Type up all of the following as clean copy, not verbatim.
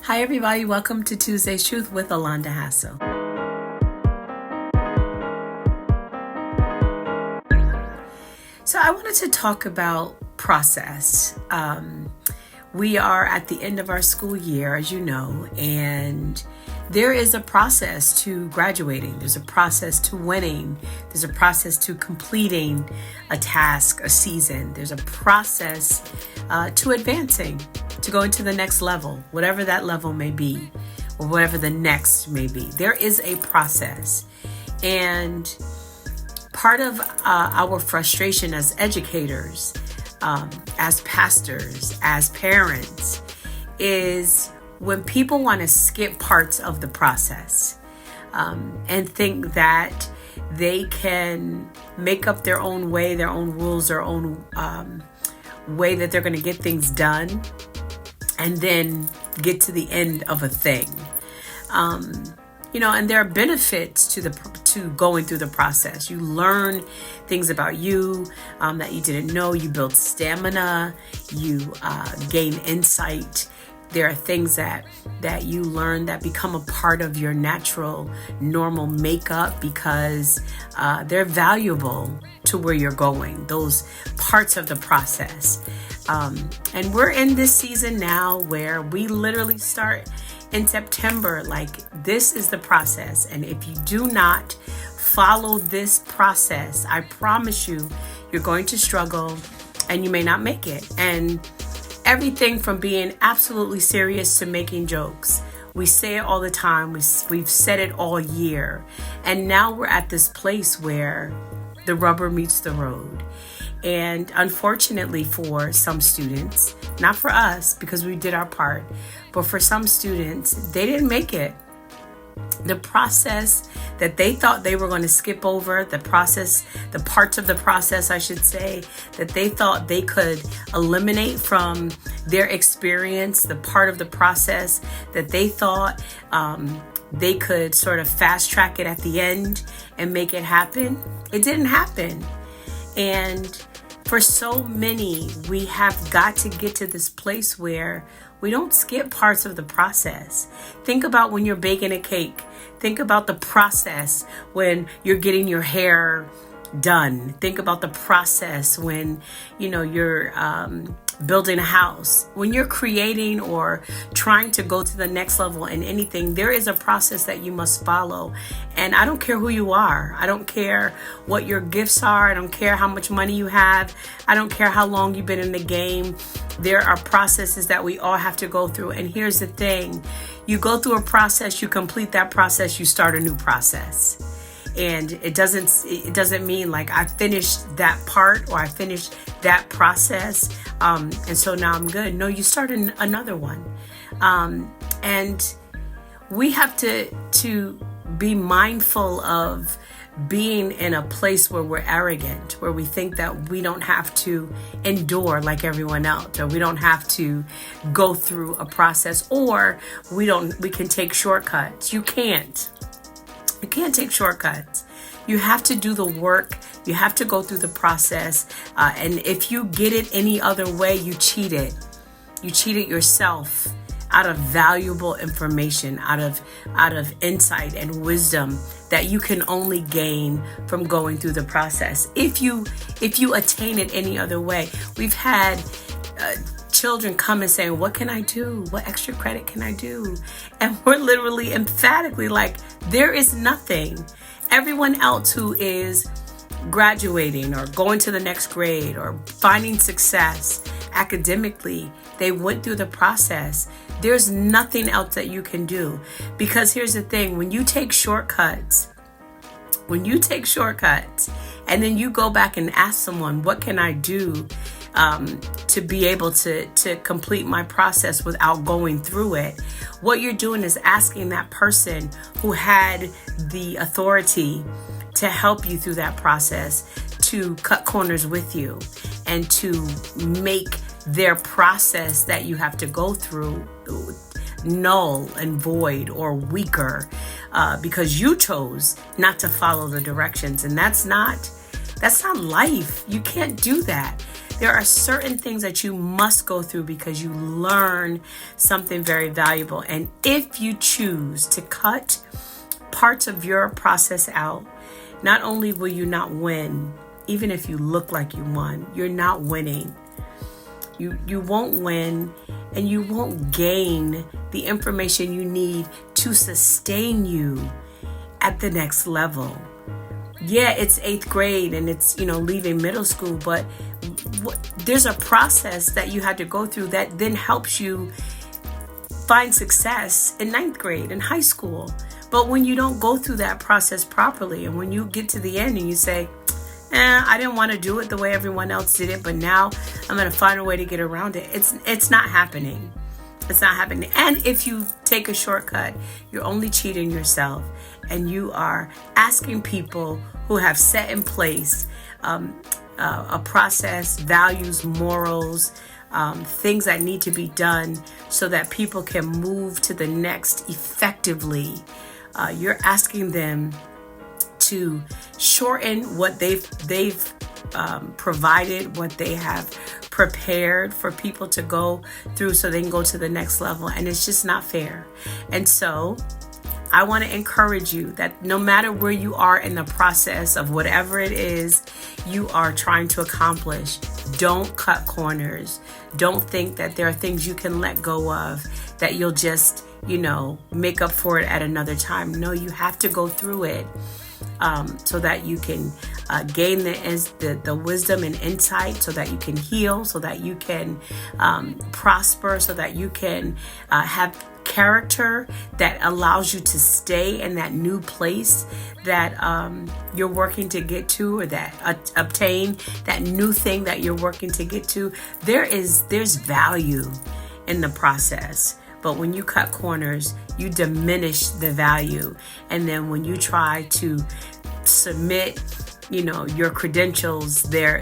Hi, everybody. Welcome to Tuesday's Truth with Alonda Hassel. So I wanted to talk about process. We are at the end of our school year, as you know, and there is a process to graduating. There's a process to winning. There's a process to completing a task, a season. There's a process to advancing, to going to the next level, whatever that level may be, or whatever the next may be. There is a process. And part of our frustration as educators, as pastors, as parents, is when people want to skip parts of the process and think that they can make up their own way, their own rules, their own way that they're going to get things done, and then get to the end of a thing. And there are benefits to going through the process. You learn things about you that you didn't know. You build stamina. You gain insight. There are things that you learn that become a part of your natural, normal makeup because they're valuable to where you're going, those parts of the process. And we're in this season now where we literally start in September. Like, this is the process. And if you do not follow this process, I promise you, you're going to struggle and you may not make it. And everything from being absolutely serious to making jokes. We say it all the time. We've said it all year. And now we're at this place where the rubber meets the road. And unfortunately for some students, not for us because we did our part, but for some students, they didn't make it. The process that they thought they were going to skip over, the parts of the process, I should say, that they thought they could eliminate from their experience, the part of the process that they thought they could sort of fast track it at the end and make it happen. It didn't happen. And for so many, we have got to get to this place where we don't skip parts of the process. Think about when you're baking a cake. Think about the process when you're getting your hair done. Think about the process when, you're building a house. When you're creating or trying to go to the next level in anything, there is a process that you must follow. And I don't care who you are. I don't care what your gifts are. I don't care how much money you have. I don't care how long you've been in the game. There are processes that we all have to go through. And here's the thing. You go through a process, you complete that process, you start a new process. And it doesn't mean like I finished that part or I finished that process and so now I'm good. No, you start another one. And we have to be mindful of being in a place where we're arrogant, where we think that we don't have to endure like everyone else, or we don't have to go through a process, or we can take shortcuts. You can't take shortcuts. You have to do the work. You have to go through the process. And if you get it any other way, you cheated. You cheated yourself out of valuable information, out of insight and wisdom that you can only gain from going through the process. If you attain it any other way, we've had children come and say, what can I do? What extra credit can I do? And we're literally emphatically like, there is nothing. Everyone else who is graduating or going to the next grade or finding success academically, they went through the process. There's nothing else that you can do. Because here's the thing, when you take shortcuts, and then you go back and ask someone, what can I do to be able to complete my process without going through it? What you're doing is asking that person who had the authority to help you through that process to cut corners with you and to make their process that you have to go through null and void or weaker because you chose not to follow the directions. And that's not life. You can't do that. There are certain things that you must go through because you learn something very valuable. And if you choose to cut parts of your process out, not only will you not win, even if you look like you won, you're not winning. You won't win, and you won't gain the information you need to sustain you at the next level. Yeah, it's 8th grade and it's, leaving middle school, but there's a process that you had to go through that then helps you find success in 9th grade and high school. But when you don't go through that process properly, and when you get to the end and you say, I didn't want to do it the way everyone else did it, but now I'm going to find a way to get around it. It's not happening. It's not happening. And if you take a shortcut, you're only cheating yourself, and you are asking people who have set in place a process, values, morals, things that need to be done so that people can move to the next effectively. You're asking them to shorten what they've provided, what they have prepared for people to go through so they can go to the next level. And it's just not fair. And so I want to encourage you that no matter where you are in the process of whatever it is you are trying to accomplish, don't cut corners. Don't think that there are things you can let go of, that you'll just, make up for it at another time. No, you have to go through it so that you can gain the wisdom and insight, so that you can heal, so that you can prosper, so that you can have character that allows you to stay in that new place that you're working to get to, or that obtain that new thing that you're working to get to. There's value in the process. But when you cut corners, you diminish the value. And then when you try to submit, your credentials, they're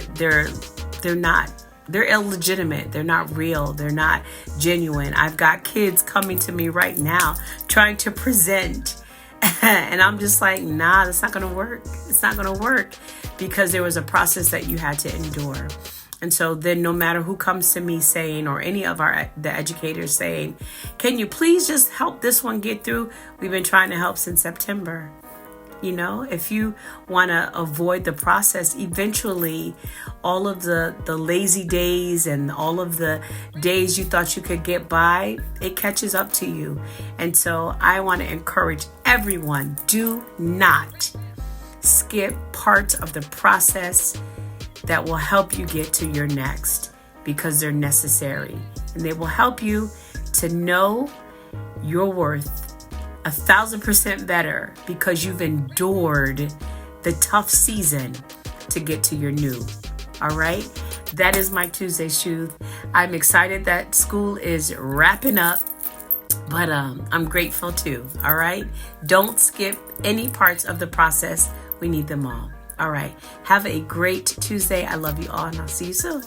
illegitimate. They're not real. They're not genuine. I've got kids coming to me right now trying to present. And I'm just like, nah, that's not going to work. It's not going to work because there was a process that you had to endure. And so then no matter who comes to me saying, or any of the educators saying, can you please just help this one get through? We've been trying to help since September. If you want to avoid the process, eventually all of the lazy days and all of the days you thought you could get by, it catches up to you. And so I want to encourage everyone, do not skip parts of the process that will help you get to your next, because they're necessary, and they will help you to know your worth 1,000% better, because you've endured the tough season to get to your new. All right. That is my Tuesday Truth. I'm excited that school is wrapping up, but I'm grateful too. All right. Don't skip any parts of the process. We need them all. All right. Have a great Tuesday. I love you all, and I'll see you soon.